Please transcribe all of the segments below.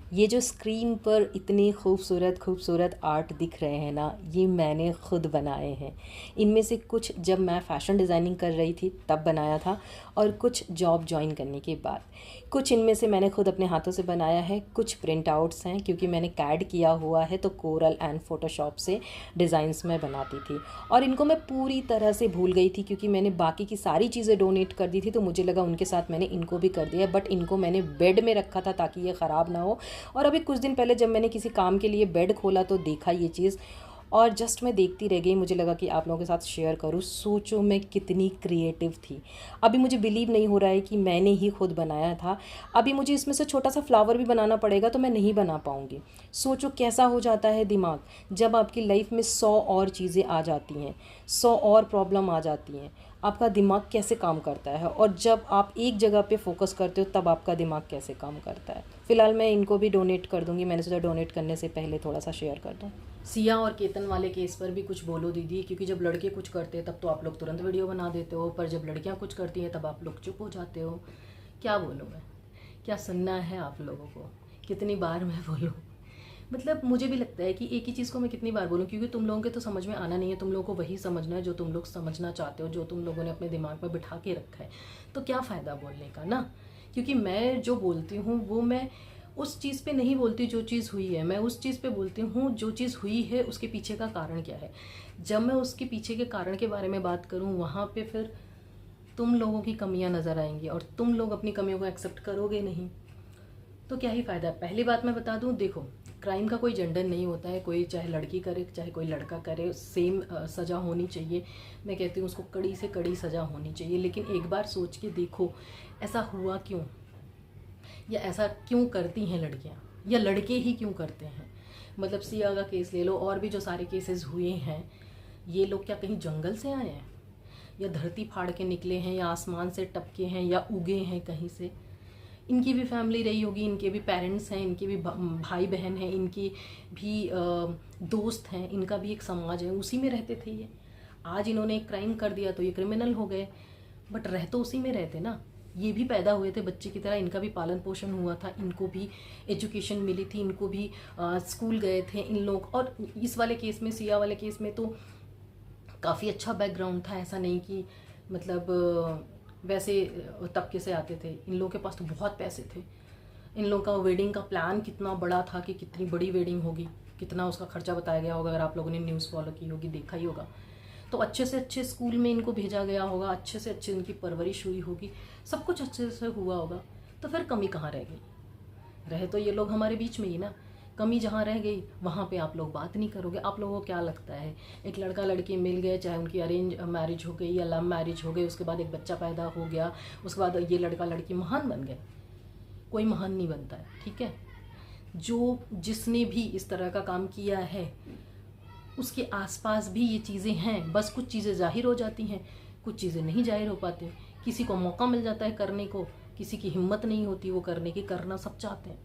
ये जो स्क्रीन पर इतने खूबसूरत खूबसूरत आर्ट दिख रहे हैं ना, ये मैंने खुद बनाए हैं। इनमें से कुछ जब मैं फ़ैशन डिज़ाइनिंग कर रही थी तब बनाया था, और कुछ जॉब जॉइन करने के बाद। कुछ इनमें से मैंने खुद अपने हाथों से बनाया है, कुछ प्रिंट आउट्स हैं क्योंकि मैंने कैड किया हुआ है, तो कोरल एंड फ़ोटोशॉप से डिज़ाइंस मैं बनाती थी। और इनको मैं पूरी तरह से भूल गई थी क्योंकि मैंने बाकी की सारी चीज़ें डोनेट कर दी थी, तो मुझे लगा उनके साथ मैंने इनको भी कर दिया। बट इनको मैंने बेड में रखा था ताकि ये ख़राब ना हो। और अभी कुछ दिन पहले जब मैंने किसी काम के लिए बेड खोला तो देखा ये चीज़, और जस्ट मैं देखती रह गई। मुझे लगा कि आप लोगों के साथ शेयर करूँ। सोचो मैं कितनी क्रिएटिव थी। अभी मुझे बिलीव नहीं हो रहा है कि मैंने ही खुद बनाया था। अभी मुझे इसमें से छोटा सा फ्लावर भी बनाना पड़ेगा तो मैं नहीं बना पाऊँगी। सोचो कैसा हो जाता है दिमाग जब आपकी लाइफ में 100 और चीज़ें आ जाती हैं, 100 और प्रॉब्लम आ जाती हैं। आपका दिमाग कैसे काम करता है, और जब आप एक जगह पे फोकस करते हो तब आपका दिमाग कैसे काम करता है। फ़िलहाल मैं इनको भी डोनेट कर दूँगी। मैंने सोचा डोनेट करने से पहले थोड़ा सा शेयर कर दूँ। सिया और केतन वाले केस पर भी कुछ बोलो दीदी, क्योंकि जब लड़के कुछ करते हैं तब तो आप लोग तुरंत वीडियो बना देते हो, पर जब लड़कियां कुछ करती हैं तब आप लोग चुप हो जाते हो। क्या बोलूँ मैं, क्या सुनना है आप लोगों को, कितनी बार मैं बोलूँ। मतलब मुझे भी लगता है कि एक ही चीज़ को मैं कितनी बार बोलूँ, क्योंकि तुम लोगों के तो समझ में आना नहीं है। तुम लोगों को वही समझना है जो तुम लोग समझना चाहते हो, जो तुम लोगों ने अपने दिमाग में बिठा के रखा है। तो क्या फ़ायदा बोलने का ना, क्योंकि मैं जो बोलती हूँ वो मैं उस चीज़ पे नहीं बोलती जो चीज़ हुई है, मैं उस चीज़ पे बोलती हूँ जो चीज़ हुई है उसके पीछे का कारण क्या है। जब मैं उसके पीछे के कारण के बारे में बात करूँ, वहाँ पे फिर तुम लोगों की कमियां नज़र आएंगी और तुम लोग अपनी कमियों को एक्सेप्ट करोगे नहीं, तो क्या ही फ़ायदा। पहली बात मैं बता दूं, देखो क्राइम का कोई जेंडर नहीं होता है। कोई चाहे लड़की करे चाहे कोई लड़का करे, सेम सज़ा होनी चाहिए। मैं कहती हूँ उसको कड़ी से कड़ी सज़ा होनी चाहिए। लेकिन एक बार सोच के देखो ऐसा हुआ क्यों, या ऐसा क्यों करती हैं लड़कियां, या लड़के ही क्यों करते हैं। मतलब सिया का केस ले लो, और भी जो सारे केसेस हुए हैं, ये लोग क्या कहीं जंगल से आए हैं, या धरती फाड़ के निकले हैं, या आसमान से टपके हैं, या उगे हैं कहीं से। इनकी भी फैमिली रही होगी, इनके भी पेरेंट्स हैं, इनके भी भाई बहन हैं, इनकी भी दोस्त हैं, इनका भी एक समाज है, उसी में रहते थे ये। आज इन्होंने एक क्राइम कर दिया तो ये क्रिमिनल हो गए, बट रह तो उसी में रहते ना। ये भी पैदा हुए थे बच्चे की तरह, इनका भी पालन पोषण हुआ था, इनको भी एजुकेशन मिली थी, इनको भी स्कूल गए थे इन लोग। और इस वाले केस में, सिया वाले केस में तो काफ़ी अच्छा बैकग्राउंड था। ऐसा नहीं कि मतलब वैसे तबके से आते थे। इन लोगों के पास तो बहुत पैसे थे। इन लोगों का वेडिंग का प्लान कितना बड़ा था कि कितनी बड़ी वेडिंग होगी, कितना उसका खर्चा बताया गया होगा। अगर आप लोगों ने न्यूज़ फॉलो की होगी, देखा ही होगा। तो अच्छे से अच्छे स्कूल में इनको भेजा गया होगा, अच्छे से अच्छे इनकी परवरिश हुई होगी, सब कुछ अच्छे से हुआ होगा। तो फिर कमी कहाँ रह गई। रहे तो ये लोग हमारे बीच में ही ना। कमी जहाँ रह गई वहाँ पे आप लोग बात नहीं करोगे। आप लोगों को क्या लगता है, एक लड़का लड़की मिल गए, चाहे उनकी अरेंज मैरिज हो गई या लव मैरिज हो गई, उसके बाद एक बच्चा पैदा हो गया, उसके बाद ये लड़का लड़की महान बन गए। कोई महान नहीं बनता है, ठीक है। जो जिसने भी इस तरह का काम किया है उसके आसपास भी ये चीज़ें हैं, बस कुछ चीज़ें जाहिर हो जाती हैं, कुछ चीज़ें नहीं जाहिर हो पाते। किसी को मौका मिल जाता है करने को, किसी की हिम्मत नहीं होती वो करने की। करना सब चाहते हैं,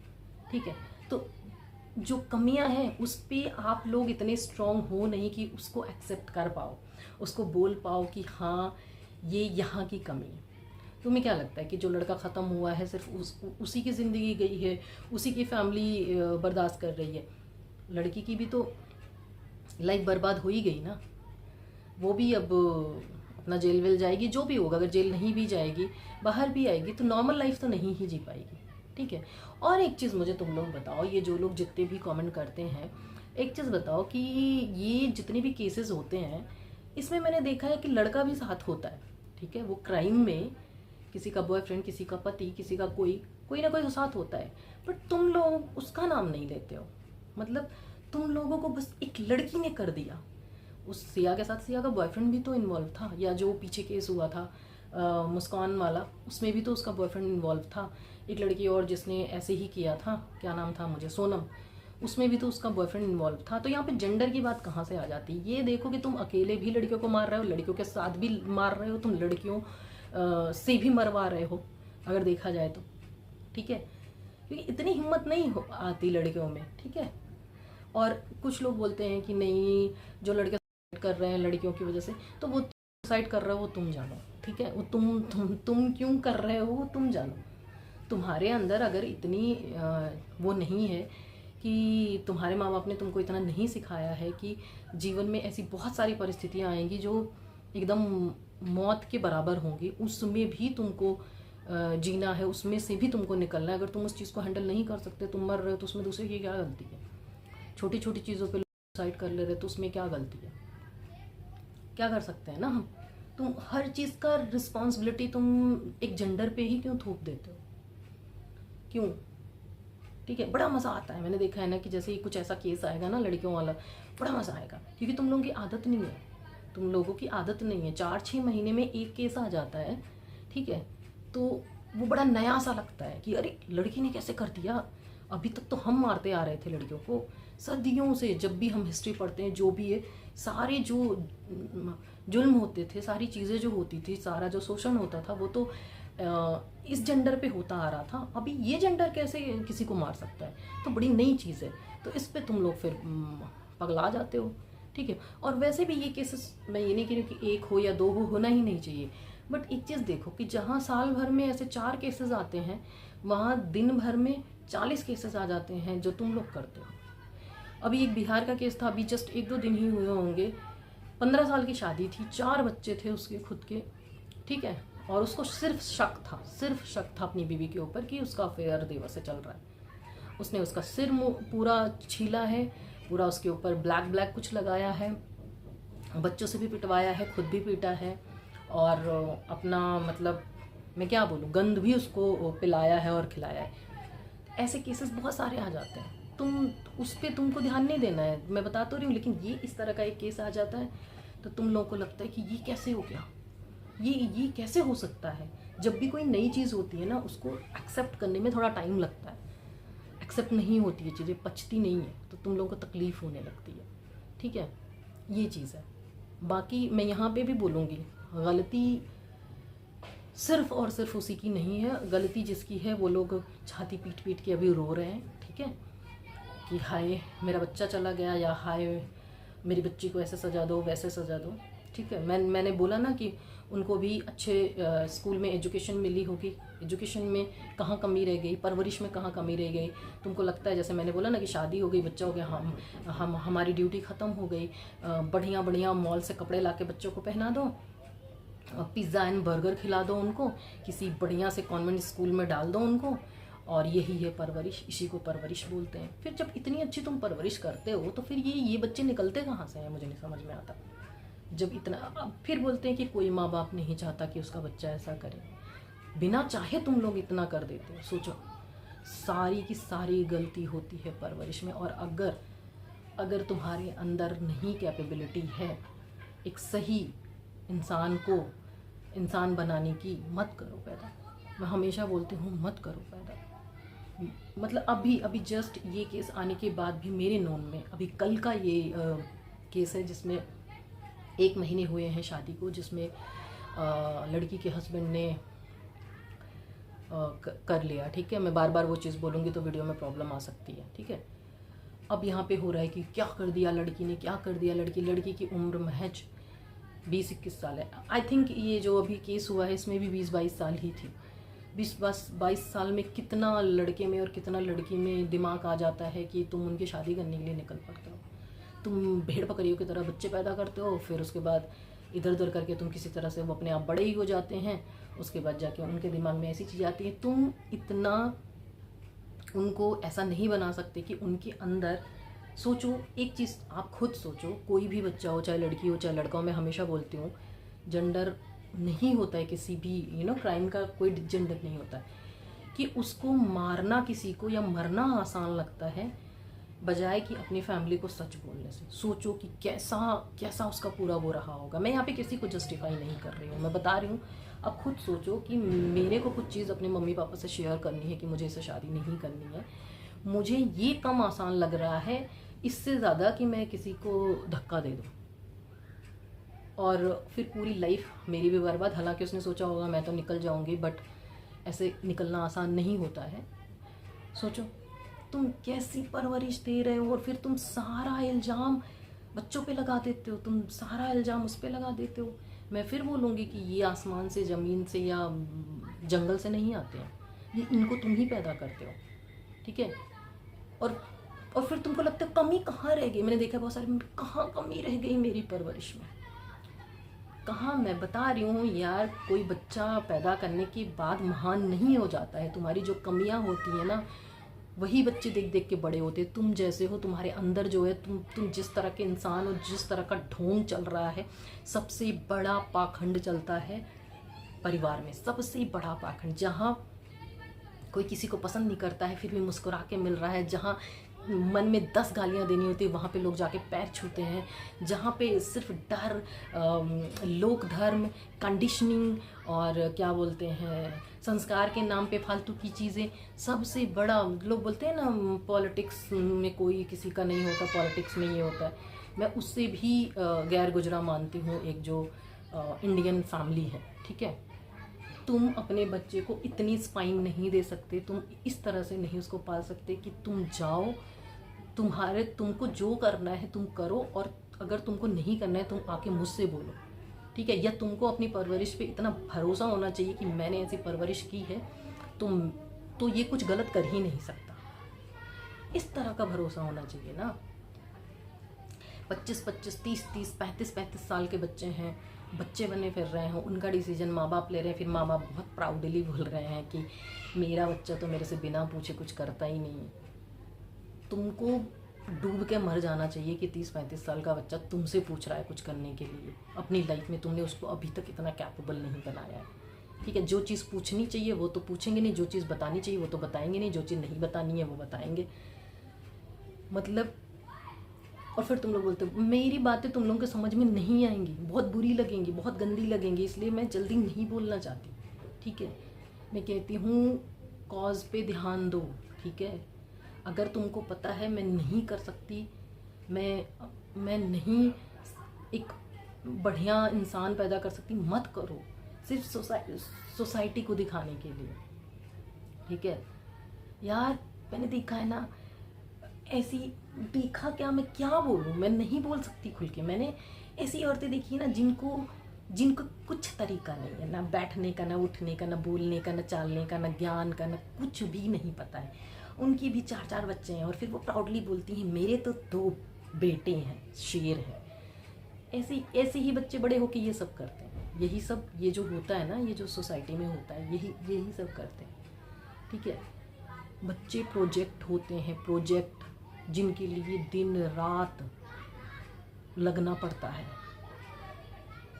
ठीक है। तो जो कमियां हैं उस पे आप लोग इतने स्ट्रांग हो नहीं कि उसको एक्सेप्ट कर पाओ, उसको बोल पाओ कि हाँ ये यहाँ की कमी है। तुम्हें क्या लगता है कि जो लड़का ख़त्म हुआ है सिर्फ उसी की ज़िंदगी गई है, उसी की फैमिली बर्दाश्त कर रही है? लड़की की भी तो लाइफ बर्बाद हो ही गई ना। वो भी अब अपना जेल वेल जाएगी, जो भी होगा। अगर जेल नहीं भी जाएगी, बाहर भी आएगी, तो नॉर्मल लाइफ तो नहीं ही जी पाएगी, ठीक है। और एक चीज़ मुझे तुम लोग बताओ, ये जो लोग जितने भी कमेंट करते हैं, एक चीज़ बताओ कि ये जितने भी केसेस होते हैं इसमें मैंने देखा है कि लड़का भी साथ होता है, ठीक है। वो क्राइम में किसी का बॉयफ्रेंड, किसी का पति, किसी का कोई कोई ना कोई तो साथ होता है, बट तुम लोग उसका नाम नहीं लेते हो। मतलब तुम लोगों को बस एक लड़की ने कर दिया। उस सिया के साथ सिया का बॉयफ्रेंड भी तो इन्वॉल्व था, या जो पीछे केस हुआ था मुस्कान वाला, उसमें भी तो उसका बॉयफ्रेंड इन्वॉल्व था। एक लड़की और जिसने ऐसे ही किया था, क्या नाम था मुझे, सोनम, उसमें भी तो उसका बॉयफ्रेंड इन्वॉल्व था। तो यहाँ पे जेंडर की बात कहाँ से आ जाती है। ये देखो कि तुम अकेले भी लड़कियों को मार रहे हो, लड़कियों के साथ भी मार रहे हो, तुम लड़कियों से भी मरवा रहे हो, अगर देखा जाए तो, ठीक है। क्योंकि इतनी हिम्मत नहीं आती लड़कियों में, ठीक है। और कुछ लोग बोलते हैं कि नहीं, जो लड़के सुसाइड कर रहे हैं लड़कियों की वजह से, तो वो सुसाइड कर रहे हो वो तुम जानो, ठीक है। वो तुम क्यों कर रहे हो वो तुम जानो। तुम्हारे अंदर अगर इतनी वो नहीं है कि तुम्हारे माँ बाप ने तुमको इतना नहीं सिखाया है कि जीवन में ऐसी बहुत सारी परिस्थितियाँ आएंगी जो एकदम मौत के बराबर होंगी, उसमें भी तुमको जीना है, उसमें से भी तुमको निकलना है। अगर तुम उस चीज़ को हैंडल नहीं कर सकते, तुम मर रहे हो, तो उसमें दूसरे की क्या गलती है? छोटी छोटी चीज़ों पे सुसाइड कर ले रहे तो उसमें क्या गलती है? क्या कर सकते हैं ना हम। तुम हर चीज़ का रिस्पॉन्सिबिलिटी तुम एक जेंडर पे ही क्यों थोप देते हो? क्यों? ठीक है, बड़ा मज़ा आता है। मैंने देखा है ना कि जैसे ही कुछ ऐसा केस आएगा ना लड़कियों वाला, बड़ा मज़ा आएगा, क्योंकि तुम लोगों की आदत नहीं है, तुम लोगों की आदत नहीं है। 4-6 महीने में एक केस आ जाता है, ठीक है, तो वो बड़ा नया सा लगता है कि अरे लड़की ने कैसे कर दिया। अभी तक तो हम मारते आ रहे थे लड़कियों को सदियों से। जब भी हम हिस्ट्री पढ़ते हैं, जो भी है, सारे जो जुल्म होते थे, सारी चीज़ें जो होती थी, सारा जो शोषण होता था, वो तो इस जेंडर पे होता आ रहा था। अभी ये जेंडर कैसे किसी को मार सकता है? तो बड़ी नई चीज़ है, तो इस पे तुम लोग फिर पगला जाते हो, ठीक है। और वैसे भी ये केसेस, मैं ये नहीं कह रही हूँ कि एक हो या दो हो, होना ही नहीं चाहिए, बट एक चीज़ देखो कि जहाँ साल भर में ऐसे 4 केसेस आते हैं, वहाँ दिन भर में 40 केसेस आ जाते हैं जो तुम लोग करते हो। अभी एक बिहार का केस था, अभी जस्ट 1-2 दिन ही हुए होंगे। 15 साल की शादी थी, 4 बच्चे थे उसके खुद के, ठीक है, और उसको सिर्फ शक था अपनी बीवी के ऊपर कि उसका अफेयर देवर से चल रहा है। उसने उसका सिर पूरा छीला है, पूरा उसके ऊपर ब्लैक कुछ लगाया है, बच्चों से भी पिटवाया है, खुद भी पीटा है, और अपना मतलब मैं क्या बोलूँ, गंद भी उसको पिलाया है और खिलाया है। ऐसे केसेस बहुत सारे आ जाते हैं, तुम उस पर तुमको ध्यान नहीं देना है, मैं बता तो रही हूँ। लेकिन ये इस तरह का एक केस आ जाता है तो तुम लोगों को लगता है कि ये कैसे हो गया, ये कैसे हो सकता है। जब भी कोई नई चीज़ होती है ना, उसको एक्सेप्ट करने में थोड़ा टाइम लगता है, एक्सेप्ट नहीं होती है चीज़ें, पचती नहीं है, तो तुम लोगों को तकलीफ़ होने लगती है, ठीक है, ये चीज़ है। बाकी मैं यहाँ पे भी बोलूँगी, गलती सिर्फ और सिर्फ उसी की नहीं है, गलती जिसकी है वो लोग छाती पीट के अभी रो रहे हैं, ठीक है, कि हाय मेरा बच्चा चला गया, या हाय मेरी बच्ची को ऐसे सजा दो, वैसे सजा दो, ठीक है। मैंने बोला ना कि उनको भी अच्छे स्कूल में एजुकेशन मिली होगी, एजुकेशन में कहाँ कमी रह गई, परवरिश में कहाँ कमी रह गई। तुमको लगता है, जैसे मैंने बोला ना कि शादी हो गई, बच्चा हो गया, हम हमारी ड्यूटी ख़त्म हो गई, बढ़िया बढ़िया मॉल से कपड़े ला के बच्चों को पहना दो, पिज़्ज़ा एंड बर्गर खिला दो उनको, किसी बढ़िया से कॉन्वेंट स्कूल में डाल दो उनको, और यही है परवरिश, इसी को परवरिश बोलते हैं। फिर जब इतनी अच्छी तुम परवरिश करते हो तो फिर ये बच्चे निकलते कहाँ से हैं, मुझे नहीं समझ में आता। जब इतना, अब फिर बोलते हैं कि कोई माँ बाप नहीं चाहता कि उसका बच्चा ऐसा करे, बिना चाहे तुम लोग इतना कर देते हो। सोचो, सारी की सारी गलती होती है परवरिश में। और अगर तुम्हारे अंदर नहीं कैपेबिलिटी है एक सही इंसान को इंसान बनाने की, मत करो पैदा। मैं हमेशा बोलती हूँ, मत करो पैदा। मतलब अभी जस्ट ये केस आने के बाद भी मेरे नोन में, अभी कल का ये केस है जिसमें 1 महीने हुए हैं शादी को, जिसमें लड़की के हस्बैंड ने कर लिया, ठीक है। मैं बार बार वो चीज़ बोलूँगी तो वीडियो में प्रॉब्लम आ सकती है, ठीक है। अब यहाँ पे हो रहा है कि क्या कर दिया लड़की ने, क्या कर दिया लड़की की उम्र महज 20-21 साल है। आई थिंक ये जो अभी केस हुआ है इसमें भी 20-22 साल ही थी। 20-22 साल में कितना लड़के में और कितना लड़की में दिमाग आ जाता है कि तुम उनकी शादी करने के लिए निकल पड़ते हो। तुम भेड़ बकरियों की तरह बच्चे पैदा करते हो, फिर उसके बाद इधर उधर करके तुम किसी तरह से वो अपने आप बड़े ही हो जाते हैं। उसके बाद जाके उनके दिमाग में ऐसी चीज़ आती है, तुम इतना उनको ऐसा नहीं बना सकते कि उनके अंदर सोचो। एक चीज़ आप खुद सोचो, कोई भी बच्चा हो, चाहे लड़की हो चाहे लड़का हो, मैं हमेशा बोलती हूँ जेंडर नहीं होता है किसी भी क्राइम का, कोई जेंडर नहीं होता है। कि उसको मारना किसी को या मरना आसान लगता है बजाय कि अपनी फैमिली को सच बोलने से। सोचो कि कैसा उसका पूरा वो रहा होगा। मैं यहाँ पे किसी को जस्टिफाई नहीं कर रही हूँ, मैं बता रही हूँ। अब खुद सोचो कि मेरे को कुछ चीज़ अपने मम्मी पापा से शेयर करनी है कि मुझे इससे शादी नहीं करनी है, मुझे ये कम आसान लग रहा है इससे ज़्यादा कि मैं किसी को धक्का दे दूँ और फिर पूरी लाइफ मेरी भी बर्बाद। हालांकि उसने सोचा होगा मैं तो निकल जाऊँगी, बट ऐसे निकलना आसान नहीं होता है। सोचो तुम कैसी परवरिश दे रहे हो और फिर तुम सारा इल्ज़ाम बच्चों पे लगा देते हो, तुम सारा इल्ज़ाम उस पे लगा देते हो। मैं फिर बोलूँगी कि ये आसमान से, ज़मीन से या जंगल से नहीं आते हैं, ये इनको तुम ही पैदा करते हो, ठीक है। और और फिर तुमको लगता है कमी कहाँ रह गई। मैंने देखा बहुत सारे, कहाँ कमी रह गई मेरी परवरिश में, कहाँ। मैं बता रही हूँ यार, कोई बच्चा पैदा करने के बाद महान नहीं हो जाता है। तुम्हारी जो कमियाँ होती हैं ना, वही बच्चे देख देख के बड़े होते हैं। तुम जैसे हो, तुम्हारे अंदर जो है, तुम जिस तरह के इंसान हो, जिस तरह का ढोंग चल रहा है, सबसे बड़ा पाखंड चलता है परिवार में, सबसे बड़ा पाखंड। जहाँ कोई किसी को पसंद नहीं करता है फिर भी मुस्कुरा के मिल रहा है, जहाँ मन में 10 गालियाँ देनी होती है वहाँ पे लोग जाके पैर छूते हैं, जहाँ पे सिर्फ डर, लोक धर्म, कंडीशनिंग और क्या बोलते हैं संस्कार के नाम पे फालतू की चीज़ें। सबसे बड़ा, लोग बोलते हैं ना पॉलिटिक्स में कोई किसी का नहीं होता, पॉलिटिक्स में ये होता है। मैं उससे भी गैर गुजरा मानती हूँ, एक जो इंडियन फैमिली है, ठीक है। तुम अपने बच्चे को इतनी स्पाइन नहीं दे सकते, तुम इस तरह से नहीं उसको पाल सकते कि तुम जाओ, तुमको जो करना है तुम करो, और अगर तुमको नहीं करना है तुम आके मुझसे बोलो, ठीक है। या तुमको अपनी परवरिश पे इतना भरोसा होना चाहिए कि मैंने ऐसी परवरिश की है, तुम तो ये कुछ गलत कर ही नहीं सकता, इस तरह का भरोसा होना चाहिए ना। 25-25, 30-30, 35-35 साल के बच्चे हैं, बच्चे बने फिर रहे हैं, उनका डिसीजन माँ बाप ले रहे हैं। फिर माँ बाप बहुत प्राउडली बोल रहे हैं कि मेरा बच्चा तो मेरे से बिना पूछे कुछ करता ही नहीं है। तुमको डूब के मर जाना चाहिए कि 30-35 साल का बच्चा तुमसे पूछ रहा है कुछ करने के लिए अपनी लाइफ में। तुमने उसको अभी तक इतना कैपेबल नहीं बनाया है, ठीक है। जो चीज़ पूछनी चाहिए वो तो पूछेंगे नहीं, जो चीज़ बतानी चाहिए वो तो बताएंगे नहीं, जो चीज़ नहीं बतानी है वो बताएंगे, मतलब। और फिर तुम लोग बोलते हो मेरी बातें तुम लोगों के समझ में नहीं आएंगी, बहुत बुरी लगेंगी, बहुत गंदी लगेंगी, इसलिए मैं जल्दी नहीं बोलना चाहती, ठीक है। मैं कहती हूँ कॉज पे ध्यान दो, ठीक है। अगर तुमको पता है मैं नहीं कर सकती, मैं नहीं एक बढ़िया इंसान पैदा कर सकती, मत करो, सिर्फ सोसाइटी को दिखाने के लिए, ठीक है। यार मैंने देखा है ना, ऐसी देखा, क्या मैं क्या बोलूँ, मैं नहीं बोल सकती खुल के। मैंने ऐसी औरतें देखी ना जिनको कुछ तरीका नहीं है, ना बैठने का, ना उठने का, ना बोलने का, ना चालने का, ना ज्ञान का, ना कुछ भी नहीं पता है। उनकी भी 4-4 बच्चे हैं और फिर वो प्राउडली बोलती हैं मेरे तो 2 बेटे हैं, शेर हैं। ऐसे ही बच्चे बड़े होके ये सब करते हैं। यही सब, ये जो होता है ना, ये जो सोसाइटी में होता है, यही सब करते हैं, ठीक है। बच्चे प्रोजेक्ट होते हैं, प्रोजेक्ट, जिनके लिए दिन रात लगना पड़ता है।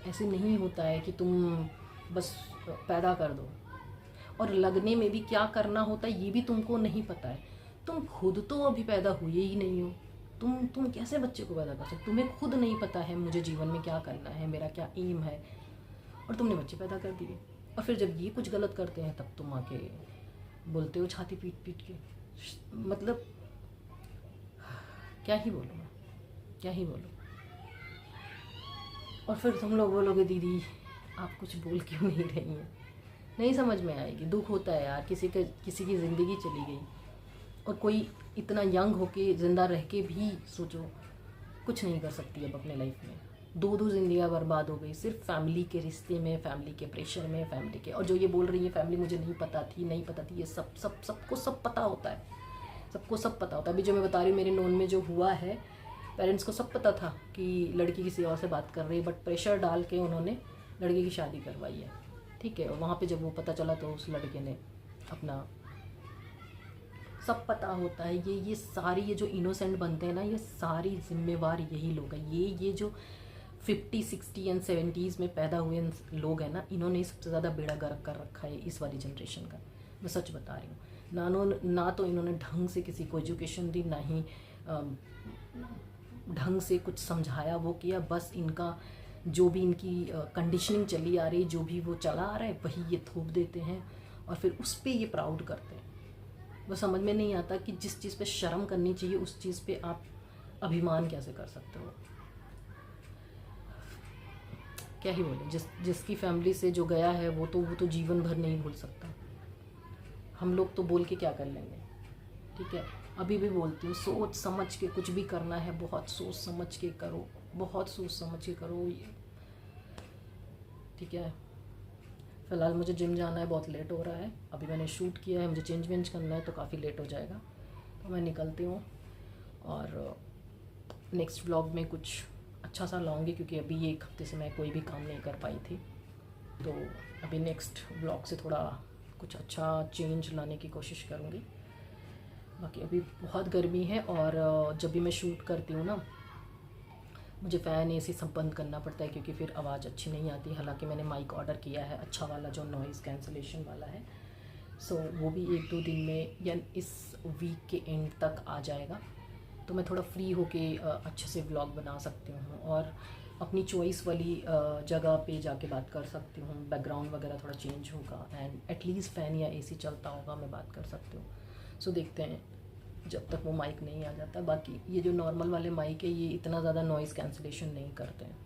ऐसे नहीं होता है कि तुम बस पैदा कर दो, और लगने में भी क्या करना होता है ये भी तुमको नहीं पता है। तुम खुद तो अभी पैदा हुए ही नहीं हो, तुम कैसे बच्चे को पैदा कर सकते। तुम्हें खुद नहीं पता है मुझे जीवन में क्या करना है, मेरा क्या एम है, और तुमने बच्चे पैदा कर दिए। और फिर जब ये कुछ गलत करते हैं तब तुम आके बोलते हो छाती पीट पीट के, मतलब क्या ही बोलूँ मैं, क्या ही बोलूँ। और फिर तुम लोग बोलोगे दीदी आप कुछ बोल क्यों नहीं रही हैं। नहीं समझ में आएगी, दुख होता है यार, किसी की ज़िंदगी चली गई, और कोई इतना यंग होके ज़िंदा रह के भी सोचो कुछ नहीं कर सकती अब अपने लाइफ में। 2 ज़िंदगियाँ बर्बाद हो गई सिर्फ फैमिली के रिश्ते में, फैमिली के प्रेशर में, फैमिली के। और जो ये बोल रही है फैमिली मुझे नहीं पता थी, ये सबको सब पता होता है, सबको सब पता होता है। अभी जो मैं बता रही हूँ मेरे नोन में जो हुआ है, पेरेंट्स को सब पता था कि लड़की किसी और से बात कर रही है, बट प्रेशर डाल के उन्होंने लड़के की शादी करवाई है, ठीक है। और वहाँ पे जब वो पता चला तो उस लड़के ने अपना, सब पता होता है। ये सारी, ये जो इनोसेंट बनते हैं ना, ये सारी जिम्मेवार यही लोग हैं। ये जो 50, 60 एंड 70s में पैदा हुए लोग हैं ना, इन्होंने सबसे ज़्यादा बेड़ा गर्क कर रखा है इस वाली जनरेशन का। मैं सच बता रही हूँ। ना तो इन्होंने ढंग से किसी को एजुकेशन दी, ना ही ढंग से कुछ समझाया वो किया। बस इनका जो भी इनकी कंडीशनिंग चली आ रही, जो भी वो चला आ रहा है, वही ये थोप देते हैं और फिर उस पर ये प्राउड करते हैं। वो समझ में नहीं आता कि जिस चीज़ पे शर्म करनी चाहिए उस चीज़ पे आप अभिमान कैसे कर सकते हो। क्या ही बोले, जिसकी फैमिली से जो गया है वो तो जीवन भर नहीं भूल सकता। हम लोग तो बोल के क्या कर लेंगे, ठीक है। अभी भी बोलती हूँ, सोच समझ के कुछ भी करना है, बहुत सोच समझ के करो, बहुत सोच समझ के करो ये, ठीक है। फ़िलहाल मुझे जिम जाना है, बहुत लेट हो रहा है। अभी मैंने शूट किया है, मुझे चेंज वेंज करना है तो काफ़ी लेट हो जाएगा, तो मैं निकलती हूँ। और नेक्स्ट व्लॉग में कुछ अच्छा सा लाऊंगी, क्योंकि अभी 1 हफ्ते से मैं कोई भी काम नहीं कर पाई थी। तो अभी नेक्स्ट व्लॉग से थोड़ा कुछ अच्छा चेंज लाने की कोशिश करूँगी। बाकी अभी बहुत गर्मी है, और जब भी मैं शूट करती हूँ ना, मुझे फ़ैन एसी सब बंद करना पड़ता है, क्योंकि फिर आवाज़ अच्छी नहीं आती। हालांकि मैंने माइक ऑर्डर किया है अच्छा वाला, जो नॉइज़ कैंसलेशन वाला है। सो वो भी 1-2 दिन में या इस वीक के एंड तक आ जाएगा, तो मैं थोड़ा फ्री होके अच्छे से व्लॉग बना सकती हूँ, और अपनी चॉइस वाली जगह पे जाके बात कर सकती हूँ। बैकग्राउंड वगैरह थोड़ा चेंज होगा, एंड एटलीस्ट फ़ैन या एसी चलता होगा, मैं बात कर सकती हूँ। सो देखते हैं जब तक वो माइक नहीं आ जाता। बाकी ये जो नॉर्मल वाले माइक है, ये इतना ज़्यादा नॉइज़ कैंसलेशन नहीं करते हैं।